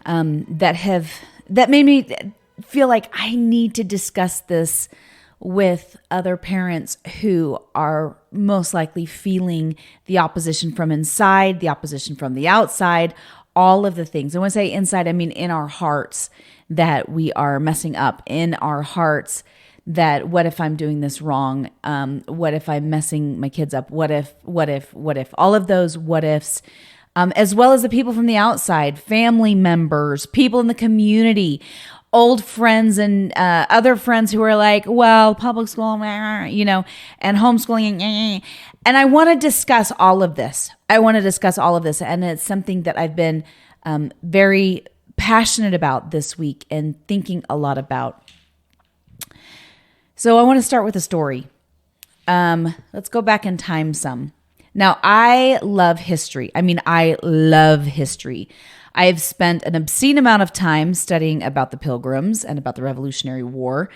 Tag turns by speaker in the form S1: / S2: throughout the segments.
S1: that made me feel like I need to discuss this with other parents who are most likely feeling the opposition from inside, the opposition from the outside, all of the things. And when I say inside, I mean in our hearts, that we are messing up, in our hearts that what if I'm doing this wrong? What if I'm messing my kids up? What if, all of those what ifs, as well as the people from the outside, family members, people in the community, old friends and other friends who are like, well, public school, and homeschooling. And I want to discuss all of this. And it's something that I've been very passionate about this week and thinking a lot about. So I want to start with a story. Let's go back in time some. Now, I love history. I love history. I have spent an obscene amount of time studying about the Pilgrims and about the Revolutionary War,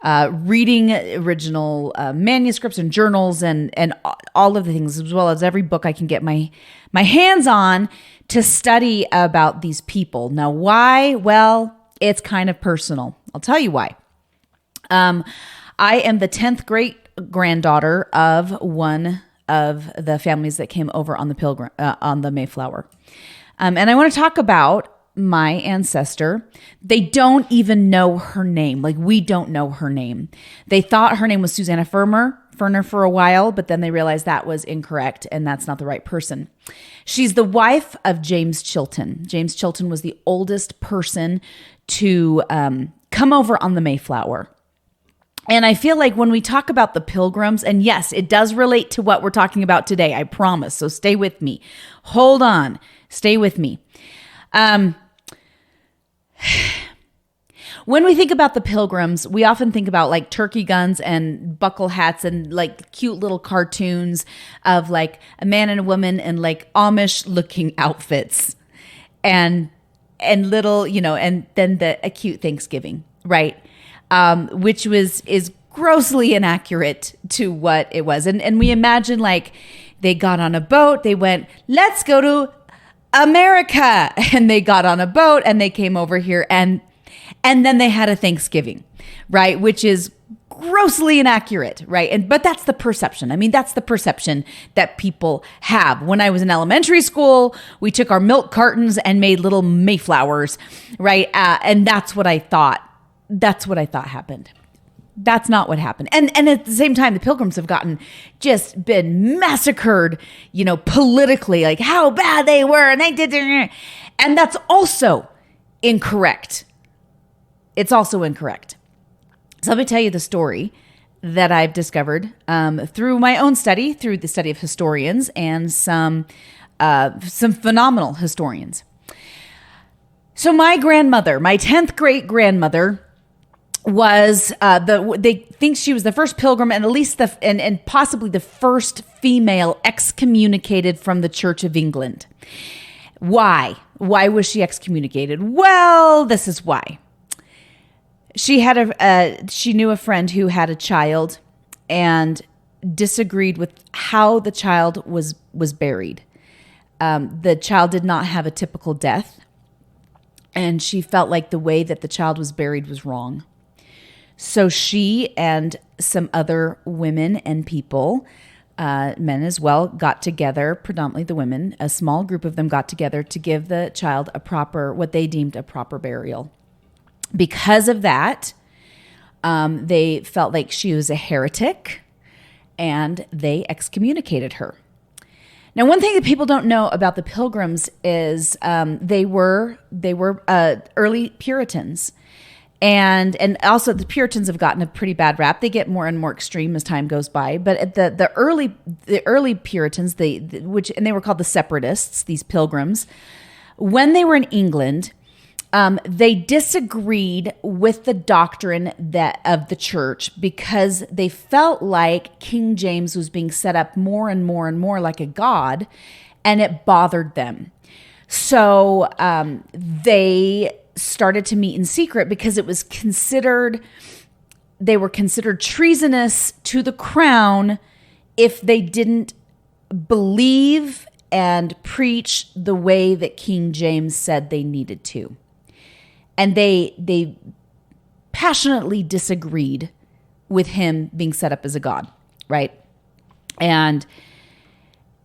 S1: reading original manuscripts and journals and all of the things, as well as every book I can get my hands on to study about these people. Now, why? Well, it's kind of personal. I'll tell you why. I am the 10th great-granddaughter of one of the families that came over on the Mayflower. And I want to talk about my ancestor. They don't even know her name. Like, we don't know her name. They thought her name was Susanna Ferner for a while, but then they realized that was incorrect and that's not the right person. She's the wife of James Chilton. James Chilton was the oldest person to come over on the Mayflower. And I feel like when we talk about the Pilgrims, and yes, it does relate to what we're talking about today, I promise. So stay with me. Hold on. Stay with me. When we think about the Pilgrims, we often think about like turkey guns and buckle hats and like cute little cartoons of like a man and a woman in like Amish looking outfits and little, and then a cute Thanksgiving, right? Which is grossly inaccurate to what it was. And we imagine like they got on a boat, they went, let's go to America. And they got on a boat and they came over here and then they had a Thanksgiving, right? Which is grossly inaccurate, right? But that's the perception. That's the perception that people have. When I was in elementary school, we took our milk cartons and made little Mayflowers, right? And that's what I thought. That's what I thought happened. That's not what happened. And at the same time, the Pilgrims have just been massacred, politically, like how bad they were. And they did. And that's also incorrect. It's also incorrect. So let me tell you the story that I've discovered through my own study, through the study of historians and some phenomenal historians. So my grandmother, my 10th great grandmother, was they think she was the first pilgrim and at least and possibly the first female excommunicated from the Church of England. Why? Why was she excommunicated? Well, this is why. She had she knew a friend who had a child and disagreed with how the child was buried. The child did not have a typical death, and she felt like the way that the child was buried was wrong. So she and some other women and people, men as well, got together, predominantly the women, a small group of them got together to give the child what they deemed a proper burial. Because of that, they felt like she was a heretic and they excommunicated her. Now, one thing that people don't know about the Pilgrims is they were early Puritans. And also the Puritans have gotten a pretty bad rap. They get more and more extreme as time goes by. But at the early Puritans, and they were called the Separatists, these Pilgrims, when they were in England, they disagreed with the doctrine of the church because they felt like King James was being set up more and more and more like a god, and it bothered them. So they started to meet in secret because they were considered treasonous to the crown if they didn't believe and preach the way that King James said they needed to. And they passionately disagreed with him being set up as a god, right? And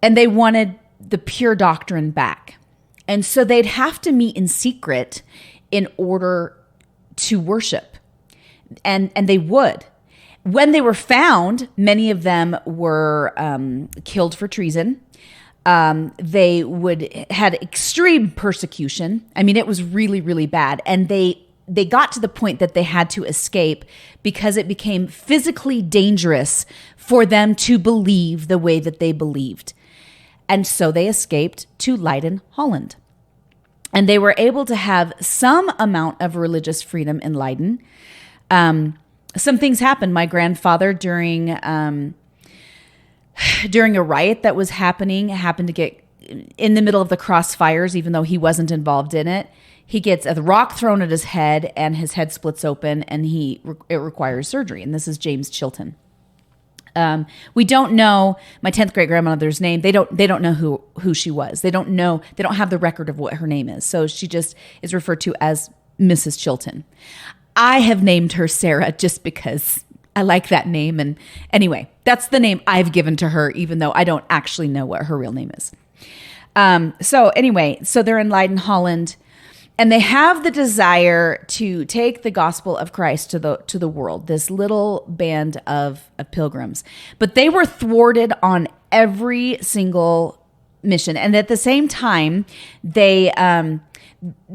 S1: they wanted the pure doctrine back. And so they'd have to meet in secret in order to worship. And they would. When they were found, many of them were killed for treason. They had extreme persecution. I mean, it was really, really bad. And they got to the point that they had to escape because it became physically dangerous for them to believe the way that they believed. And so they escaped to Leiden, Holland. And they were able to have some amount of religious freedom in Leiden. Some things happened. My grandfather, during a riot that was happening, happened to get in the middle of the crossfires, even though he wasn't involved in it. He gets a rock thrown at his head, and his head splits open, and it requires surgery. And this is James Chilton. We don't know my 10th great grandmother's name. They don't know who she was. They don't have the record of what her name is. So she just is referred to as Mrs. Chilton. I have named her Sarah just because I like that name. And anyway, that's the name I've given to her, even though I don't actually know what her real name is. So they're in Leiden, Holland. And they have the desire to take the gospel of Christ to the world, this little band of pilgrims. But they were thwarted on every single mission. And at the same time, they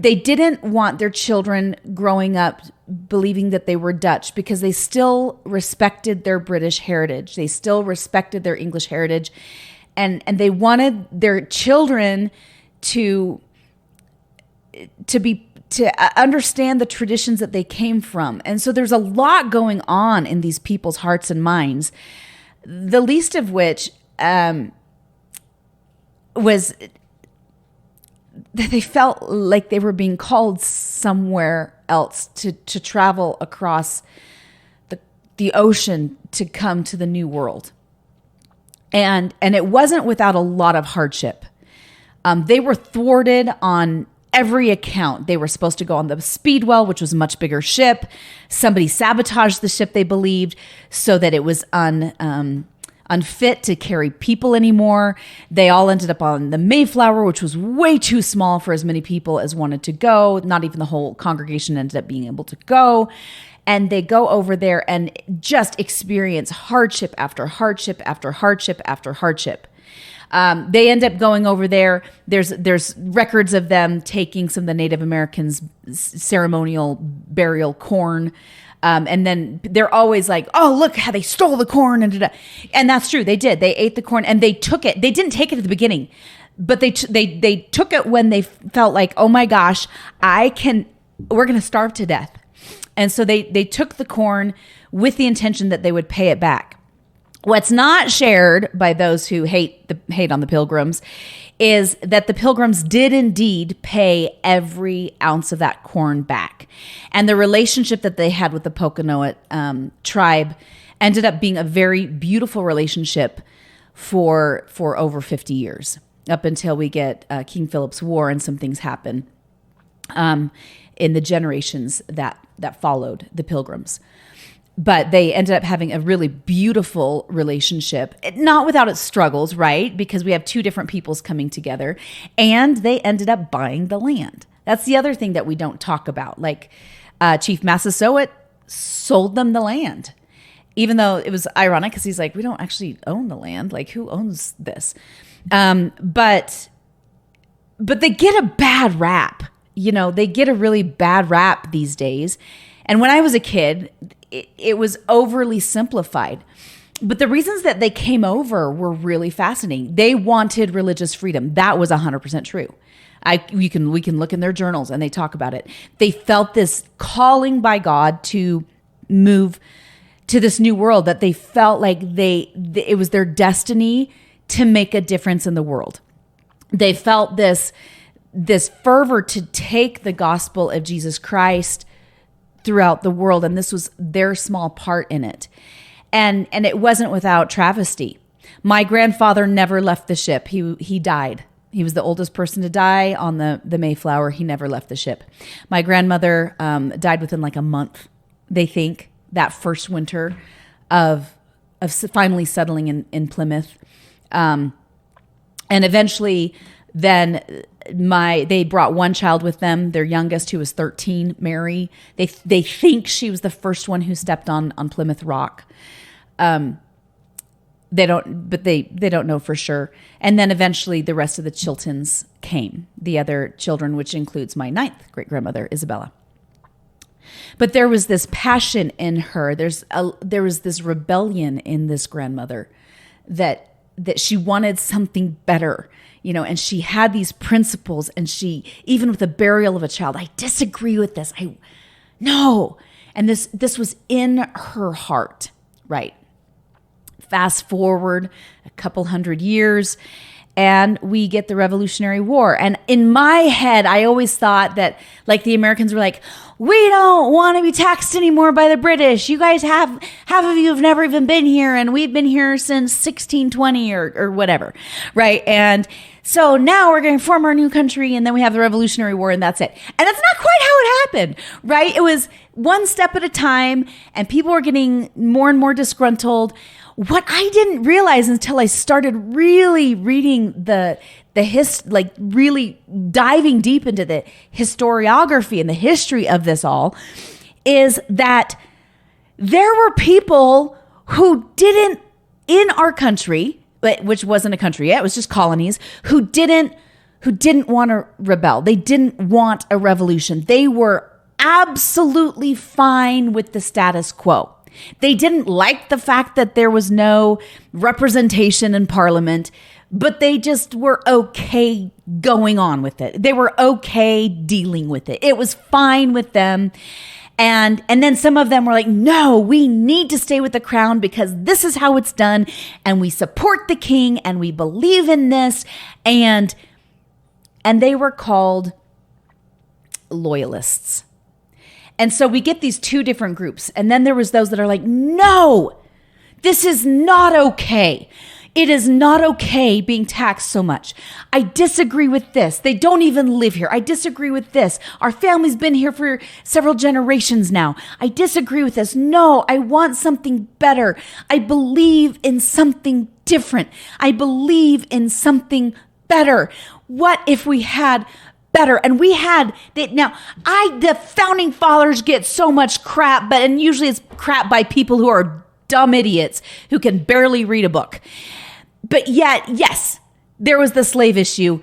S1: didn't want their children growing up believing that they were Dutch, because they still respected their British heritage. They still respected their English heritage. And they wanted their children to understand the traditions that they came from. And so there's a lot going on in these people's hearts and minds, the least of which was that they felt like they were being called somewhere else to travel across the ocean to come to the new world. And it wasn't without a lot of hardship. They were thwarted on every account. They were supposed to go on the Speedwell, which was a much bigger ship. Somebody sabotaged the ship, they believed, so that it was unfit to carry people anymore. They all ended up on the Mayflower, which was way too small for as many people as wanted to go. Not even the whole congregation ended up being able to go. And they go over there and just experience hardship after hardship after hardship after hardship. They end up going over there. There's records of them taking some of the Native Americans' ceremonial burial corn. And then they're always like, oh, look how they stole the corn. And that's true. They did. They ate the corn and they took it. They didn't take it at the beginning, but they took it when they felt like, oh my gosh, we're going to starve to death. And so they took the corn with the intention that they would pay it back. What's not shared by those who hate on the Pilgrims is that the Pilgrims did indeed pay every ounce of that corn back. And the relationship that they had with the Poconoet tribe ended up being a very beautiful relationship for over 50 years, up until we get King Philip's War and some things happen in the generations that followed the Pilgrims. But they ended up having a really beautiful relationship, not without its struggles, right? Because we have two different peoples coming together, and they ended up buying the land. That's the other thing that we don't talk about. Like Chief Massasoit sold them the land, even though it was ironic because he's like, we don't actually own the land. Like, who owns this? But they get a bad rap. You know, they get a really bad rap these days. And when I was a kid, it was overly simplified. But the reasons that they came over were really fascinating. They wanted religious freedom. That was 100% true. We can look in their journals and they talk about it. They felt this calling by God to move to this new world, that they felt like it was their destiny to make a difference in the world. They felt this fervor to take the gospel of Jesus Christ throughout the world, and this was their small part in it. And it wasn't without travesty. My grandfather never left the ship. He died He was the oldest person to die on the Mayflower. He never left the ship. My grandmother died within like a month, they think, that first winter of finally settling in Plymouth. And eventually then they brought one child with them, their youngest, who was 13, Mary. They think she was the first one who stepped on Plymouth Rock. They don't know for sure. And then eventually the rest of the Chiltons came, the other children, which includes my 9th great-grandmother, Isabella. But there was this passion in her. There was this rebellion in this grandmother that she wanted something better, and she had these principles, and she, even with the burial of a child, I disagree with this. No. And this was in her heart, right? Fast forward a couple hundred years, and we get the Revolutionary War. And in my head, I always thought that, like, the Americans were like, we don't want to be taxed anymore by the British. You guys half of you have never even been here, and we've been here since 1620 or whatever, right? And so now we're going to form our new country, and then we have the Revolutionary War, and that's it. And that's not quite how it happened, right? It was one step at a time, and people were getting more and more disgruntled. What I didn't realize until I started really reading really diving deep into the historiography and the history of this all, is that there were people who didn't, in our country, which wasn't a country yet, it was just colonies, who didn't want to rebel. They didn't want a revolution. They were absolutely fine with the status quo. They didn't like the fact that there was no representation in Parliament, but they just were okay going on with it. They were okay dealing with it. It was fine with them. And then some of them were like, no, we need to stay with the crown because this is how it's done. And we support the king and we believe in this. And they were called loyalists. And so we get these two different groups. And then there was those that are like, no, this is not okay. It is not okay being taxed so much. I disagree with this. They don't even live here. I disagree with this. Our family's been here for several generations now. I disagree with this. No, I want something better. I believe in something different. I believe in something better. What if we had better? And we had that. Now, the founding fathers get so much crap, and usually it's crap by people who are dumb idiots who can barely read a book. But yet, yes, there was the slave issue.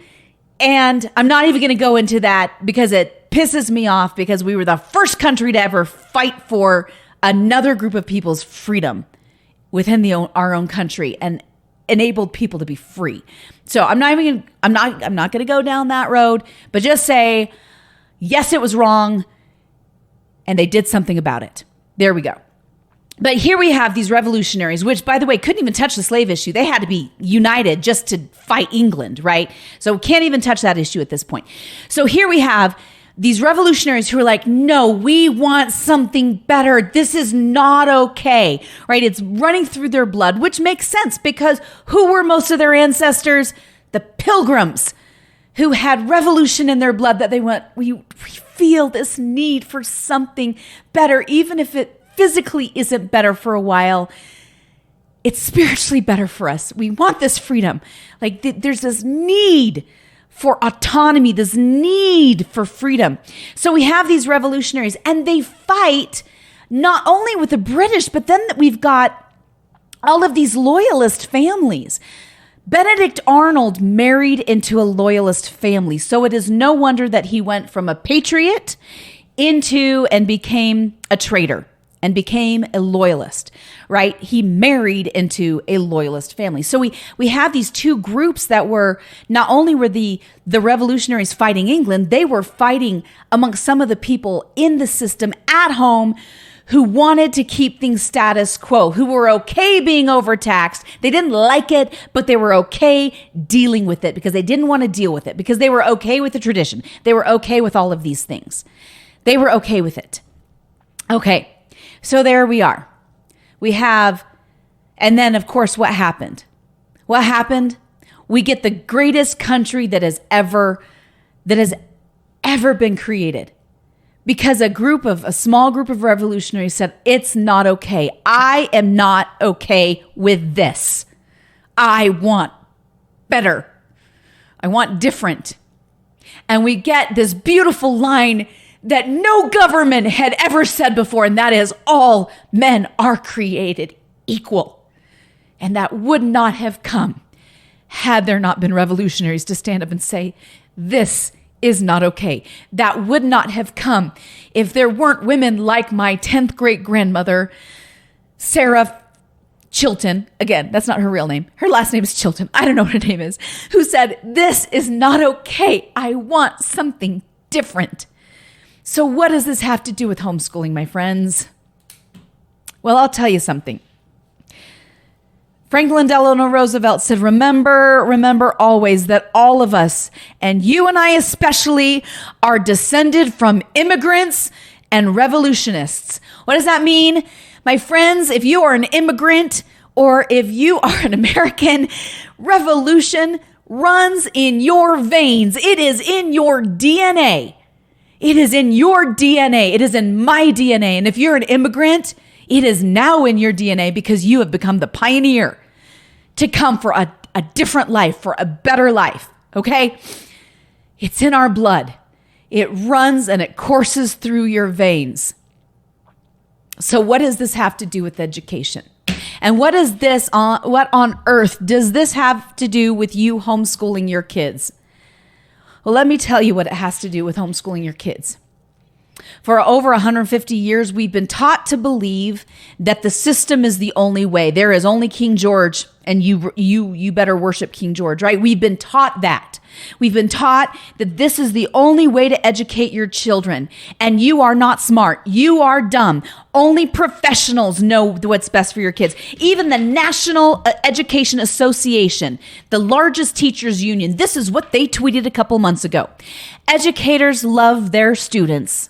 S1: And I'm not even going to go into that because it pisses me off, because we were the first country to ever fight for another group of people's freedom within our own country and enabled people to be free. So I'm not going to go down that road, but just say, yes, it was wrong, and they did something about it. There we go. But here we have these revolutionaries, which, by the way, couldn't even touch the slave issue. They had to be united just to fight England, right? So can't even touch that issue at this point. So here we have these revolutionaries who are like, no, we want something better. This is not okay, right? It's running through their blood, which makes sense, because who were most of their ancestors? The Pilgrims, who had revolution in their blood, that they went, we feel this need for something better, even if it physically isn't better for a while. It's spiritually better for us. We want this freedom. Like there's this need for autonomy, this need for freedom. So we have these revolutionaries, and they fight not only with the British, but then we've got all of these loyalist families. Benedict Arnold married into a loyalist family. So it is no wonder that he went from a patriot into and became a traitor and became a loyalist, right? He married into a loyalist family. So we have these two groups that were, not only were the revolutionaries fighting England, they were fighting amongst some of the people in the system at home who wanted to keep things status quo, who were okay being overtaxed. They didn't like it, but they were okay dealing with it because they didn't want to deal with it, because they were okay with the tradition. They were okay with all of these things. They were okay with it. Okay. So there we are. We have, and then of course, what happened? What happened? We get the greatest country that has ever been created. Because a small group of revolutionaries said, it's not okay. I am not okay with this. I want better. I want different. And we get this beautiful line that no government had ever said before, and that is, all men are created equal. And that would not have come had there not been revolutionaries to stand up and say, this is not okay. That would not have come if there weren't women like my 10th great grandmother, Sarah Chilton. Again, that's not her real name. Her last name is Chilton. I don't know what her name is. Who said, this is not okay. I want something different. So what does this have to do with homeschooling, my friends? Well, I'll tell you something. Franklin Delano Roosevelt said, remember always that all of us, and you and I especially, are descended from immigrants and revolutionists. What does that mean? My friends, if you are an immigrant or if you are an American, revolution runs in your veins. It is in your DNA. It is in your DNA. It is in my DNA. And if you're an immigrant, it is now in your DNA because you have become the pioneer to come for a different life, for a better life, okay? It's in our blood. It runs and it courses through your veins. So what does this have to do with education? And what on earth does this have to do with you homeschooling your kids? Well, let me tell you what it has to do with homeschooling your kids. For over 150 years, we've been taught to believe that the system is the only way. There is only King George, and you better worship King George, right? We've been taught that. We've been taught that this is the only way to educate your children, and you are not smart. You are dumb. Only professionals know what's best for your kids. Even the National Education Association, the largest teachers union, this is what they tweeted a couple months ago. Educators love their students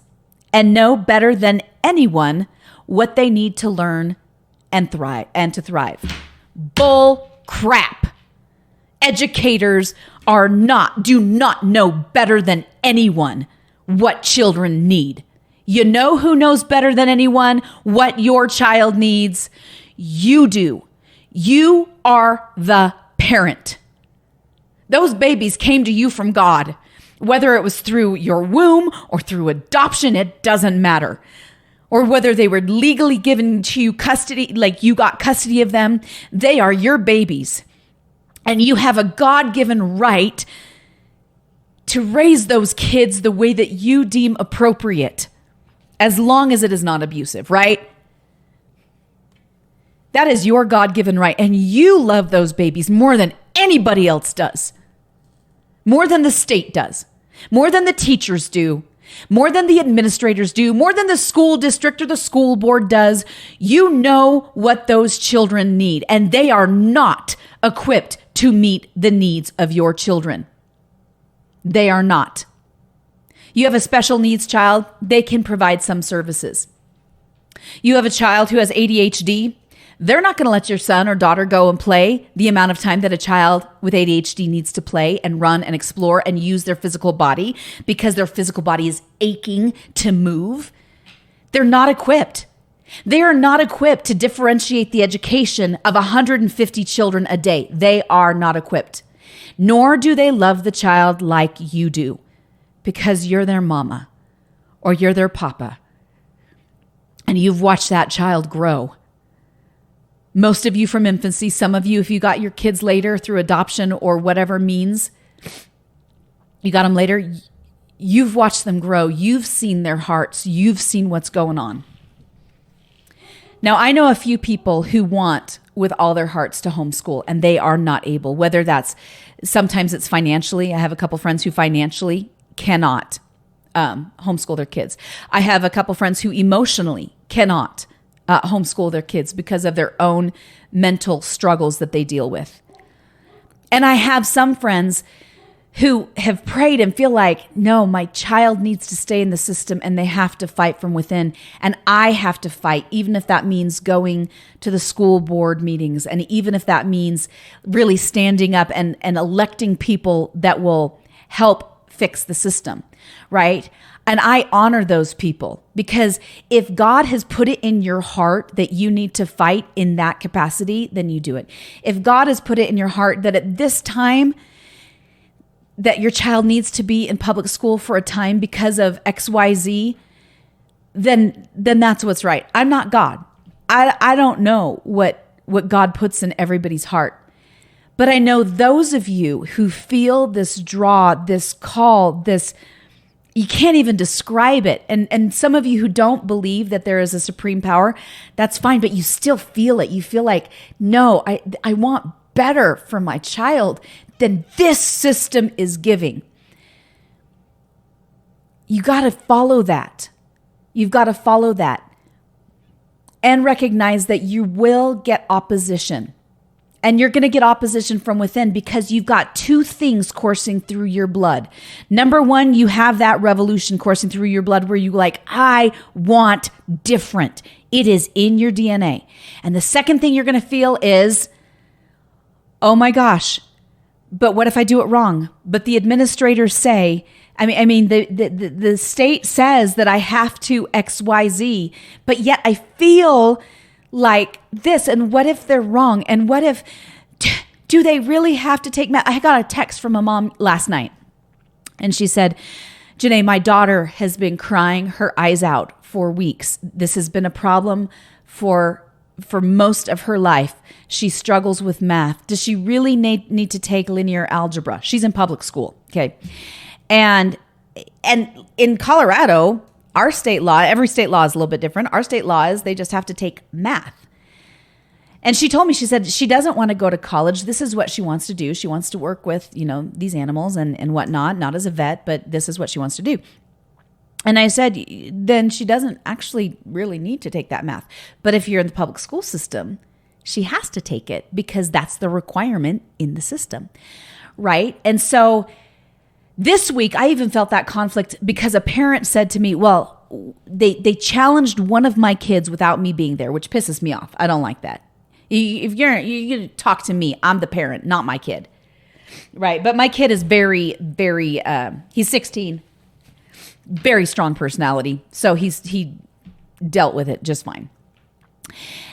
S1: and know better than anyone what they need to learn and thrive. Bull crap. Educators do not know better than anyone what children need. You know who knows better than anyone what your child needs? You do. You are the parent. Those babies came to you from God. Whether it was through your womb or through adoption, it doesn't matter. Or whether they were legally given to you custody, like you got custody of them, they are your babies. And you have a God-given right to raise those kids the way that you deem appropriate, as long as it is not abusive, right? That is your God-given right. And you love those babies more than anybody else does. More than the state does, more than the teachers do, more than the administrators do, more than the school district or the school board does. You know what those children need, and they are not equipped to meet the needs of your children. They are not. You have a special needs child, they can provide some services. You have a child who has ADHD, they're not going to let your son or daughter go and play the amount of time that a child with ADHD needs to play and run and explore and use their physical body because their physical body is aching to move. They're not equipped. They are not equipped to differentiate the education of 150 children a day. They are not equipped. Nor do they love the child like you do because you're their mama or you're their papa. And you've watched that child grow. Most of you from infancy, some of you, if you got your kids later through adoption or whatever means, you got them later, you've watched them grow. You've seen their hearts. You've seen what's going on. Now, I know a few people who want with all their hearts to homeschool, and they are not able, whether that's, sometimes it's financially. I have a couple friends who financially cannot homeschool their kids. I have a couple friends who emotionally cannot homeschool their kids because of their own mental struggles that they deal with. And I have some friends who have prayed and feel like, no, my child needs to stay in the system and they have to fight from within. And I have to fight, even if that means going to the school board meetings. And even if that means really standing up and electing people that will help fix the system, right? And I honor those people, because if God has put it in your heart that you need to fight in that capacity, then you do it. If God has put it in your heart that at this time, that your child needs to be in public school for a time because of XYZ, then that's what's right. I'm not God. I don't know what God puts in everybody's heart. But I know those of you who feel this draw, this call, this, you can't even describe it. And some of you who don't believe that there is a supreme power, that's fine, but you still feel it. You feel like, no, I want better for my child than this system is giving. You got to follow that. You've got to follow that and recognize that you will get opposition. And you're going to get opposition from within because you've got two things coursing through your blood. Number one, you have that revolution coursing through your blood where you're like, I want different. It is in your DNA. And the second thing you're going to feel is, oh my gosh, but what if I do it wrong? But the administrators say, the state says that I have to XYZ, but yet I feel like this. And what if they're wrong? And what if, do they really have to take math? I got a text from a mom last night and she said, Janae, my daughter has been crying her eyes out for weeks. This has been a problem for most of her life. She struggles with math. Does she really need to take linear algebra? She's in public school. Okay. And in Colorado, our state law, every state law is a little bit different. Our state law is they just have to take math. And she told me, she said she doesn't want to go to college. This is what she wants to do. She wants to work with, these animals and whatnot, not as a vet, but this is what she wants to do. And I said, then she doesn't actually really need to take that math. But if you're in the public school system, she has to take it because that's the requirement in the system, right? And so this week, I even felt that conflict because a parent said to me, well, they challenged one of my kids without me being there, which pisses me off. I don't like that. If you talk to me, I'm the parent, not my kid, right? But my kid is very, very, he's 16. Very strong personality. So he dealt with it just fine.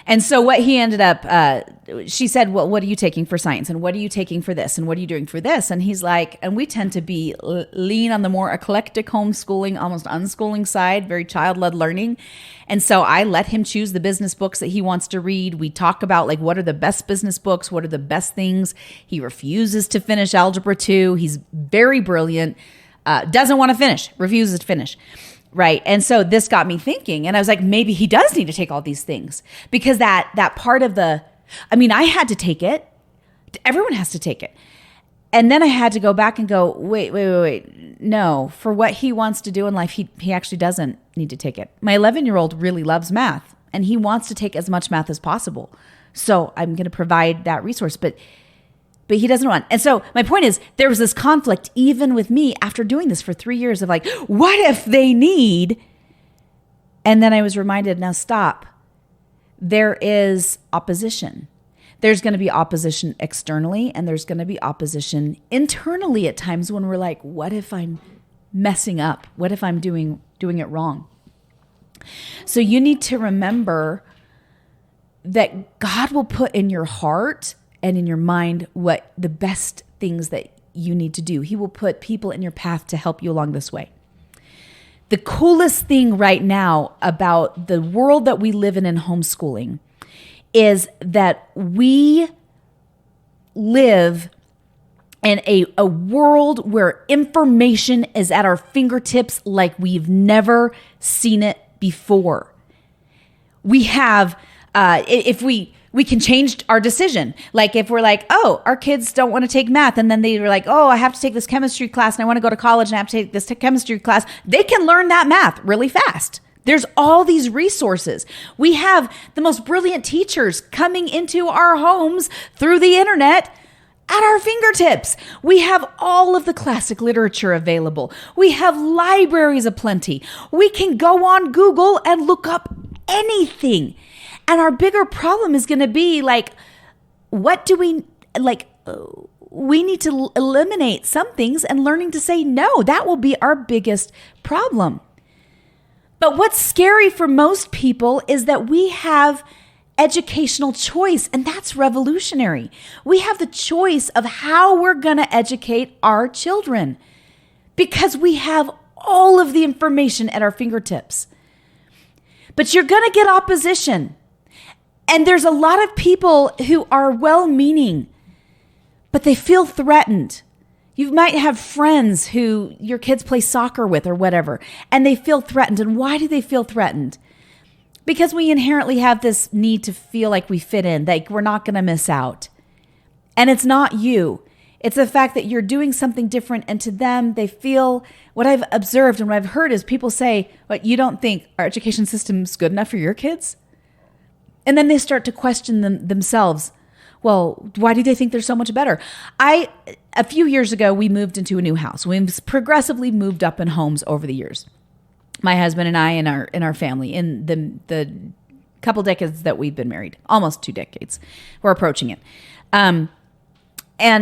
S1: And so what he ended up, she said, well, what are you taking for science? And what are you taking for this? And what are you doing for this? And he's like, and we tend to be lean on the more eclectic homeschooling, almost unschooling side, very child-led learning. And so I let him choose the business books that he wants to read. We talk about like, what are the best business books? What are the best things? He refuses to finish Algebra 2. He's very brilliant. Doesn't want to finish, refuses to finish, right? And so this got me thinking, and I was like, maybe he does need to take all these things because that part of I had to take it. Everyone has to take it. And then I had to go back and go, wait. No, for what he wants to do in life, he actually doesn't need to take it. My 11-year-old really loves math, and he wants to take as much math as possible. So I'm going to provide that resource, but he doesn't want. And so my point is, there was this conflict even with me after doing this for 3 years of like, what if they need? And then I was reminded, now stop. There is opposition. There's going to be opposition externally, and there's going to be opposition internally at times when we're like, what if I'm messing up? What if I'm doing it wrong? So you need to remember that God will put in your heart and in your mind what the best things that you need to do. He will put people in your path to help you along this way. The coolest thing right now about the world that we live in homeschooling is that we live in a world where information is at our fingertips like we've never seen it before. We have, if we can change our decision. Like if we're like, oh, our kids don't want to take math. And then they were like, oh, I have to take this chemistry class and I want to go to college and I have to take this chemistry class. They can learn that math really fast. There's all these resources. We have the most brilliant teachers coming into our homes through the internet. at our fingertips. We have all of the classic literature available. We have libraries aplenty. We can go on Google and look up anything. And our bigger problem is going to be like, what do we like? We need to eliminate some things, and learning to say no. That will be our biggest problem. But what's scary for most people is that we have educational choice, and that's revolutionary. We have the choice of how we're going to educate our children because we have all of the information at our fingertips. But you're going to get opposition. And there's a lot of people who are well-meaning, but they feel threatened. You might have friends who your kids play soccer with or whatever, and they feel threatened. And why do they feel threatened? Because we inherently have this need to feel like we fit in, like we're not going to miss out. And it's not you. It's the fact that you're doing something different, and to them, they feel, what I've observed and what I've heard is people say, "What, you don't think our education system is good enough for your kids?" And then they start to question themselves. Well, why do they think they're so much better? A few years ago, we moved into a new house. We've progressively moved up in homes over the years. My husband and I in our family, in the couple decades that we've been married, almost 2 decades. We're approaching it. And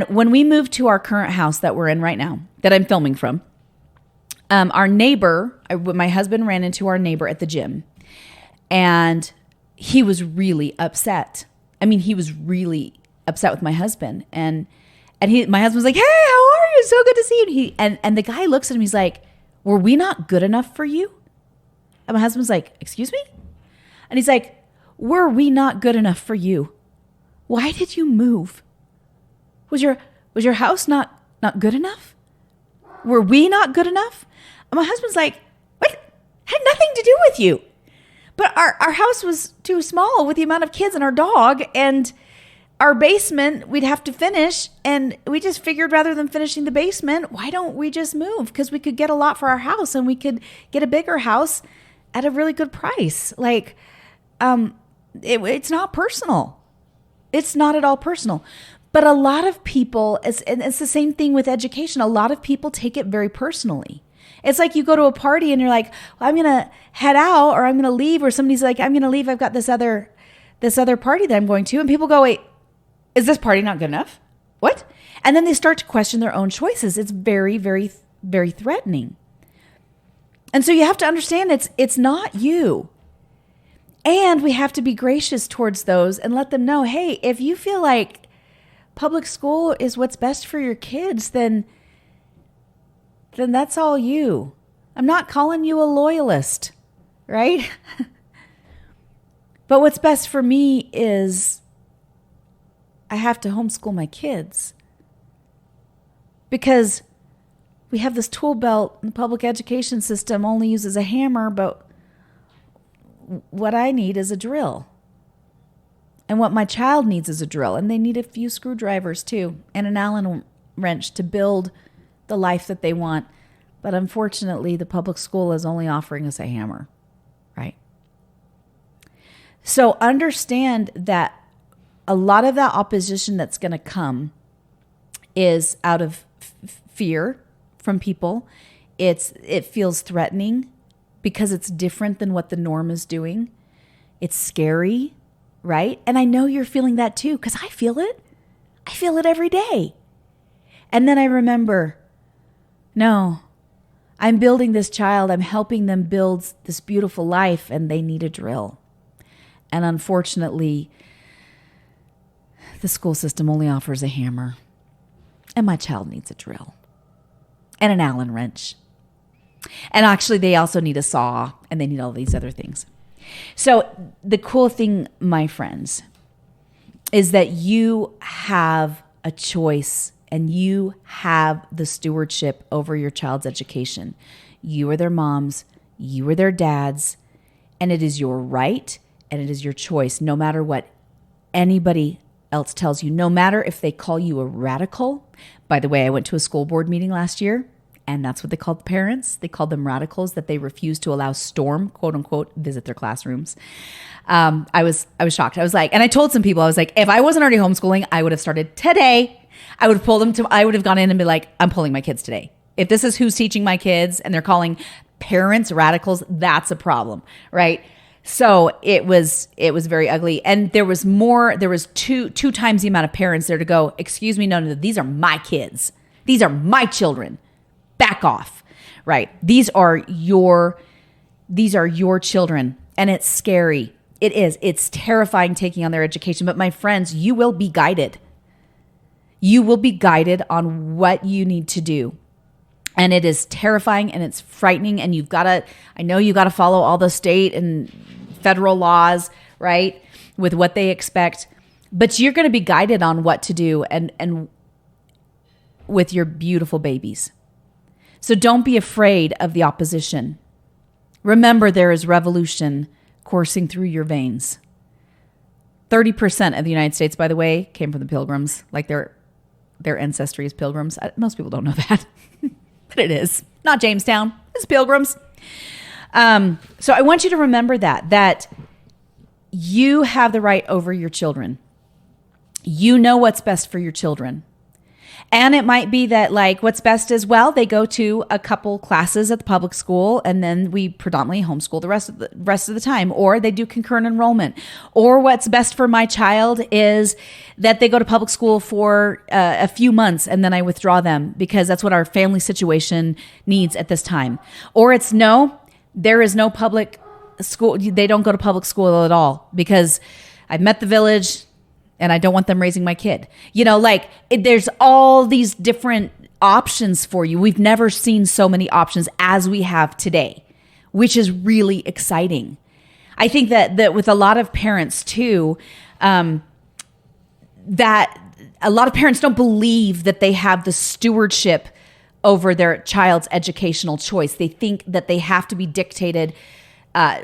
S1: when we moved to our current house that we're in right now, that I'm filming from, our neighbor, my husband ran into our neighbor at the gym, and he was really upset. I mean, he was really upset with my husband. And my husband was like, "Hey, how are you? So good to see you." And the guy looks at him, he's like, "Were we not good enough for you?" And my husband's like, "Excuse me?" And he's like, "Were we not good enough for you? Why did you move? Was your house not good enough? Were we not good enough?" And my husband's like, "What? Had nothing to do with you. But our house was too small with the amount of kids and our dog, and our basement we'd have to finish. And we just figured rather than finishing the basement, why don't we just move? Because we could get a lot for our house, and we could get a bigger house at a really good price." Like, it's not personal. It's not at all personal. But a lot of people, and it's the same thing with education. A lot of people take it very personally. It's like you go to a party and you're like, "Well, I'm going to head out, or I'm going to leave," or somebody's like, "I'm going to leave. I've got this other party that I'm going to." And people go, "Wait, is this party not good enough? What?" And then they start to question their own choices. It's very, very, very threatening. And so you have to understand it's not you. And we have to be gracious towards those and let them know, hey, if you feel like public school is what's best for your kids, then that's all you. I'm not calling you a loyalist, right? But what's best for me is I have to homeschool my kids because we have this tool belt, and the public education system only uses a hammer, but what I need is a drill. And what my child needs is a drill. And they need a few screwdrivers too, and an Allen wrench to build the life that they want. But unfortunately, the public school is only offering us a hammer, right? So understand that a lot of that opposition that's going to come is out of fear from people. It feels threatening because it's different than what the norm is doing. It's scary, right? And I know you're feeling that too, because I feel it. I feel it every day. And then I remember, no, I'm building this child. I'm helping them build this beautiful life, and they need a drill. And unfortunately, the school system only offers a hammer, and my child needs a drill and an Allen wrench. And actually, they also need a saw, and they need all these other things. So the cool thing, my friends, is that you have a choice, and you have the stewardship over your child's education. You are their moms, you are their dads, and it is your right and it is your choice, no matter what anybody else tells you, no matter if they call you a radical. By the way, I went to a school board meeting last year, And that's what they called the parents. They called them radicals, that they refused to allow Storm, quote unquote, visit their classrooms. I was shocked. I was like, and I told some people, I was like, if I wasn't already homeschooling, I would have started today. I would have gone in and be like, I'm pulling my kids today. If this is who's teaching my kids and they're calling parents radicals, that's a problem, right? So it was very ugly. And there was two times the amount of parents there to go, excuse me, no, these are my kids. These are my children. Back off, right? These are your children, and it's scary. It is. It's terrifying taking on their education. But my friends, you will be guided. You will be guided on what you need to do. And it is terrifying and it's frightening. And I know you got to follow all the state and federal laws, right? With what they expect. But you're going to be guided on what to do and with your beautiful babies. So don't be afraid of the opposition. Remember, there is revolution coursing through your veins. 30% of the United States, by the way, came from the Pilgrims, like their ancestry is Pilgrims. Most people don't know that, but it is. Not Jamestown, it's Pilgrims. So I want you to remember that you have the right over your children. You know what's best for your children. And it might be that like what's best is, well, they go to a couple classes at the public school and then we predominantly homeschool the rest of the time, or they do concurrent enrollment. Or what's best for my child is that they go to public school for a few months and then I withdraw them because that's what our family situation needs at this time. Or it's no, there is no public school. They don't go to public school at all because I've met the village and I don't want them raising my kid. There's all these different options for you. We've never seen so many options as we have today, which is really exciting. I think that with a lot of parents too, that a lot of parents don't believe that they have the stewardship over their child's educational choice. They think that they have to be dictated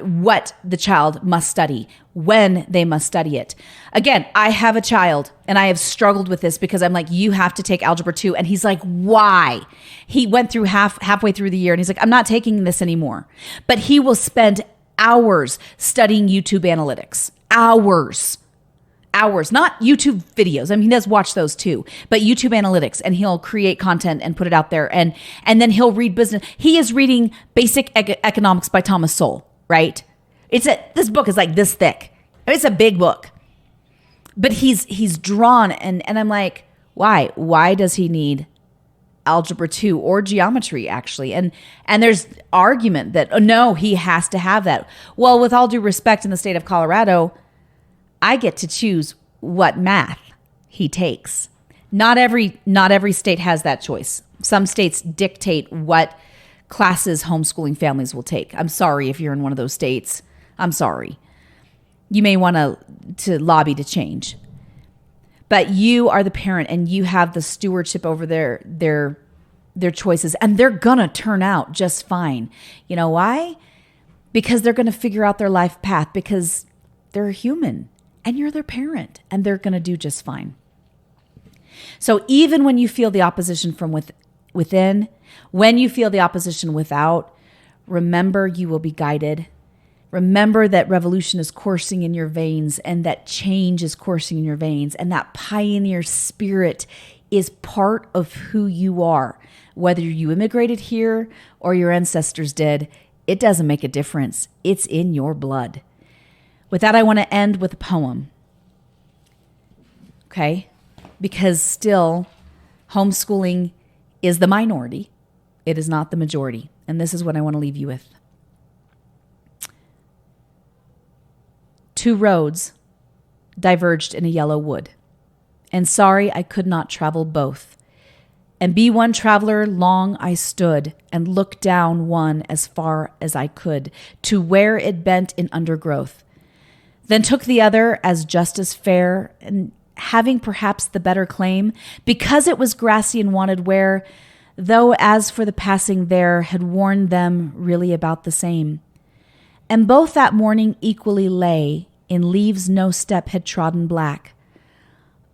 S1: what the child must study, when they must study it. Again, I have a child and I have struggled with this because I'm like, you have to take Algebra 2. And he's like, why? He went through halfway through the year and he's like, I'm not taking this anymore. But he will spend hours studying YouTube analytics. Hours, not YouTube videos. I mean, he does watch those too, but YouTube analytics, and he'll create content and put it out there. And then he'll read business. He is reading Basic Economics by Thomas Sowell. Right? This book is like this thick. I mean, it's a big book, but he's drawn and I'm like, why? Why does he need Algebra 2 or geometry actually? And there's argument that no, he has to have that. Well, with all due respect, in the state of Colorado, I get to choose what math he takes. Not every state has that choice. Some states dictate what classes homeschooling families will take. I'm sorry if you're in one of those states. I'm sorry. You may want to lobby to change. But you are the parent and you have the stewardship over their choices, and they're going to turn out just fine. You know why? Because they're going to figure out their life path, because they're human and you're their parent, and they're going to do just fine. So even when you feel the opposition from within, when you feel the opposition without, remember you will be guided. Remember that revolution is coursing in your veins, and that change is coursing in your veins, and that pioneer spirit is part of who you are. Whether you immigrated here or your ancestors did, it doesn't make a difference. It's in your blood. With that, I want to end with a poem. Okay? Because still, homeschooling is the minority. It is not the majority. And this is what I want to leave you with. Two roads diverged in a yellow wood, and sorry I could not travel both. And be one traveler long I stood, and looked down one as far as I could, to where it bent in undergrowth. Then took the other as just as fair, and having perhaps the better claim, because it was grassy and wanted wear, though as for the passing there had warned them really about the same. And both that morning equally lay in leaves no step had trodden black.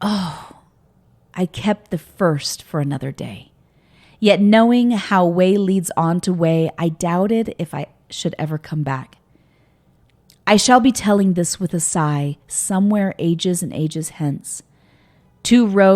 S1: Oh, I kept the first for another day. Yet knowing how way leads on to way, I doubted if I should ever come back. I shall be telling this with a sigh, somewhere ages and ages hence. Two roads